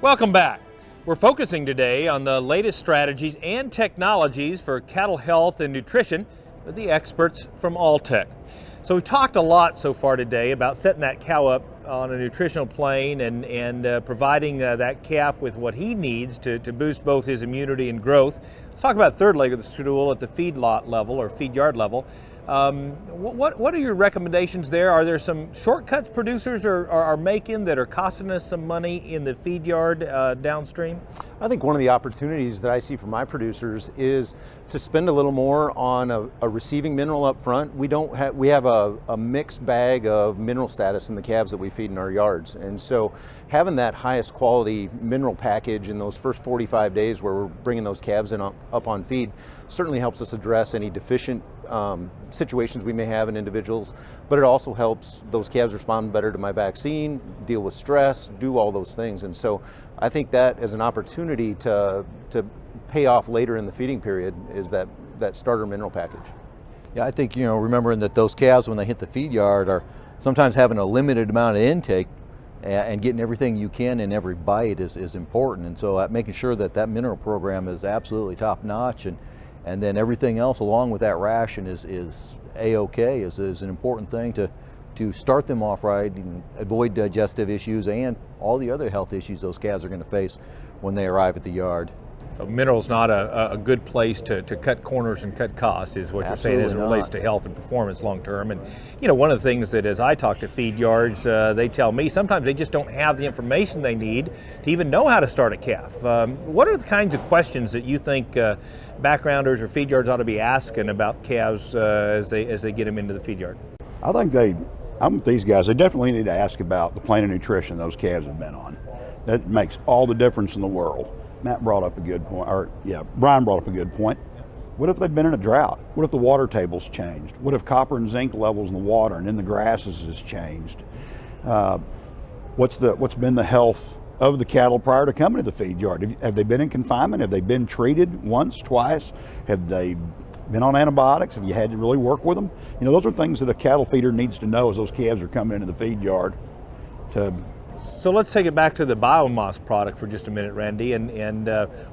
Welcome back. We're focusing today on the latest strategies and technologies for cattle health and nutrition with the experts from Alltech. So we've talked a lot so far today about setting that cow up on a nutritional plane and providing that calf with what he needs to boost both his immunity and growth. Let's talk about the third leg of the stool at the feedlot level or feed yard level. What are your recommendations there? Are there some shortcuts producers are making that are costing us some money in the feed yard downstream? I think one of the opportunities that I see for my producers is to spend a little more on a receiving mineral up front. We have a mixed bag of mineral status in the calves that we feed in our yards, and so having that highest quality mineral package in those first 45 days where we're bringing those calves in up on feed certainly helps us address any deficient situations we may have in individuals, but it also helps those calves respond better to my vaccine, deal with stress, do all those things. And so I think that as an opportunity to pay off later in the feeding period is that starter mineral package. Yeah, I think, remembering that those calves when they hit the feed yard are sometimes having a limited amount of intake, and getting everything you can in every bite is important. And so making sure that mineral program is absolutely top notch, and then everything else along with that ration is A-OK is an important thing to start them off right and avoid digestive issues and all the other health issues those calves are going to face when they arrive at the yard. So mineral's not a good place to cut corners and cut costs is what Absolutely you're saying as it relates to health and performance long term. And one of the things that as I talk to feed yards, they tell me sometimes they just don't have the information they need to even know how to start a calf. What are the kinds of questions that you think backgrounders or feed yards ought to be asking about calves as they get them into the feed yard? I think I'm with these guys, they definitely need to ask about the plan of nutrition those calves have been on. That makes all the difference in the world. Brian brought up a good point. What if they've been in a drought? What if the water table's changed? What if copper and zinc levels in the water and in the grasses has changed? What's been the health of the cattle prior to coming to the feed yard? Have they been in confinement? Have they been treated once, twice? Have they been on antibiotics? Have you had to really work with them? Those are things that a cattle feeder needs to know as those calves are coming into the feed yard. So let's take it back to the Biomass product for just a minute, Randy, and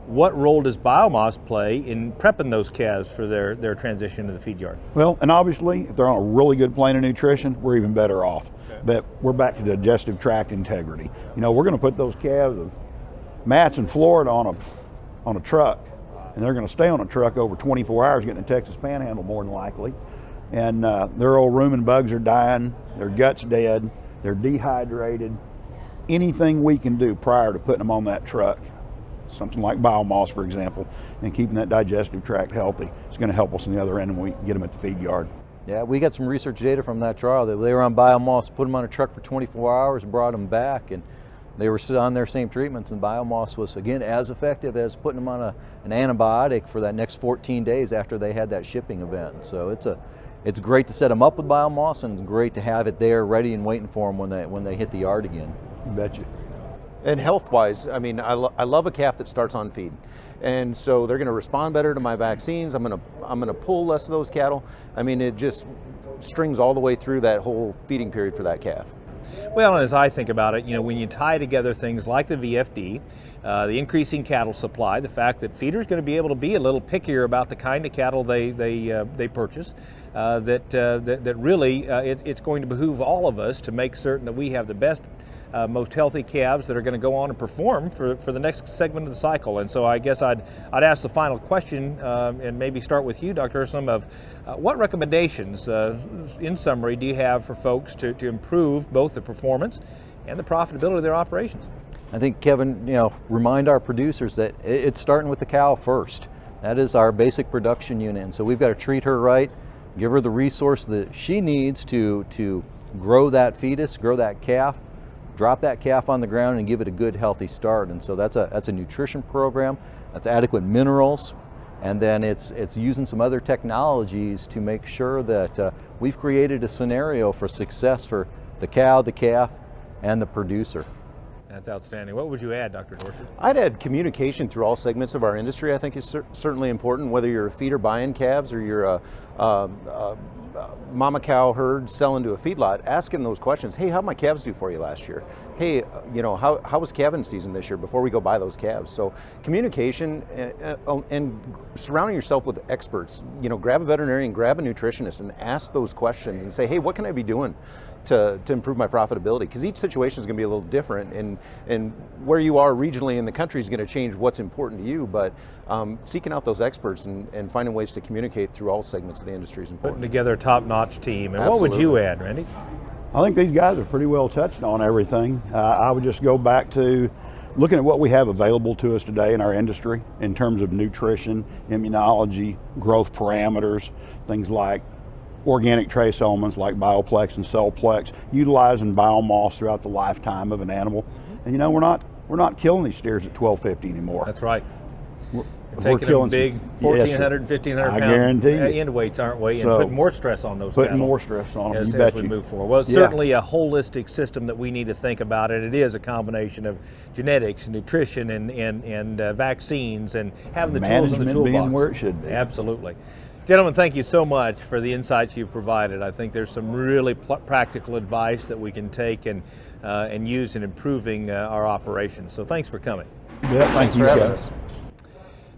what role does Biomass play in prepping those calves for their transition to the feed yard? Well, and obviously, if they're on a really good plan of nutrition, we're even better off. Okay. But we're back to digestive tract integrity. We're going to put those calves of mats in Florida on a truck, and they're going to stay on a truck over 24 hours getting the Texas Panhandle more than likely. And their old rumen bugs are dying, their gut's dead, they're dehydrated. Anything we can do prior to putting them on that truck, something like Biomass, for example, and keeping that digestive tract healthy, is going to help us on the other end when we get them at the feed yard. Yeah, we got some research data from that trial that they were on Biomass, put them on a truck for 24 hours, brought them back, and they were still on their same treatments, and Biomass was, again, as effective as putting them on an antibiotic for that next 14 days after they had that shipping event. So it's great to set them up with Biomass, and it's great to have it there ready and waiting for them when they hit the yard again. You betcha. And health-wise, I love a calf that starts on feed, and so they're going to respond better to my vaccines. I'm going to pull less of those cattle. It just strings all the way through that whole feeding period for that calf. Well, and as I think about it, when you tie together things like the VFD, the increasing cattle supply, the fact that feeders going to be able to be a little pickier about the kind of cattle they purchase, that really it's going to behoove all of us to make certain that we have the best, most healthy calves that are going to go on and perform for the next segment of the cycle. And so I guess I'd ask the final question, and maybe start with you, Dr. Ursulum, of what recommendations, in summary, do you have for folks to improve both the performance and the profitability of their operations? I think, Kevin, remind our producers that it's starting with the cow first. That is our basic production unit, and so we've got to treat her right, give her the resource that she needs to grow that fetus, grow that calf, drop that calf on the ground and give it a good healthy start. And so that's a nutrition program, that's adequate minerals, and then it's using some other technologies to make sure that we've created a scenario for success for the cow, the calf, and the producer. That's outstanding. What would you add, Dr. Dorsey? I'd add communication through all segments of our industry. I think is certainly important, whether you're a feeder buying calves or you're mama cow herd selling to a feedlot, asking those questions. Hey, how'd my calves do for you last year? Hey, how was calving season this year before we go buy those calves? So communication and surrounding yourself with experts. Grab a veterinarian, grab a nutritionist, and ask those questions and say, hey, what can I be doing to improve my profitability? Because each situation is going to be a little different, and where you are regionally in the country is going to change what's important to you. But seeking out those experts and finding ways to communicate through all segments of the industry is important. Putting together a top-notch team. And Absolutely. What would you add, Randy? I think these guys have pretty well touched on everything. I would just go back to looking at what we have available to us today in our industry in terms of nutrition, immunology, growth parameters, things like organic trace elements like Bioplex and Cellplex, utilizing biomass throughout the lifetime of an animal. And we're not killing these steers at 1250 anymore. That's right. We're Taking them big 1,400, 1,500 pound guarantee you. end weights, aren't we? And So, putting more stress on those Putting cattle more stress on them, as you bet we you. move forward. Well, it's certainly a holistic system that we need to think about, and it is a combination of genetics, nutrition, and vaccines, and having the tools in the Management toolbox. being where it should be. Absolutely. Gentlemen, thank you so much for the insights you've provided. I think there's some really practical advice that we can take and use in improving our operations. So thanks for coming. Yeah, thank you, for having Kevin. us.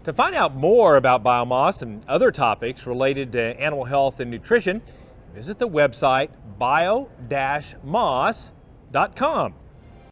To find out more about biomass and other topics related to animal health and nutrition, visit the website bio-moss.com.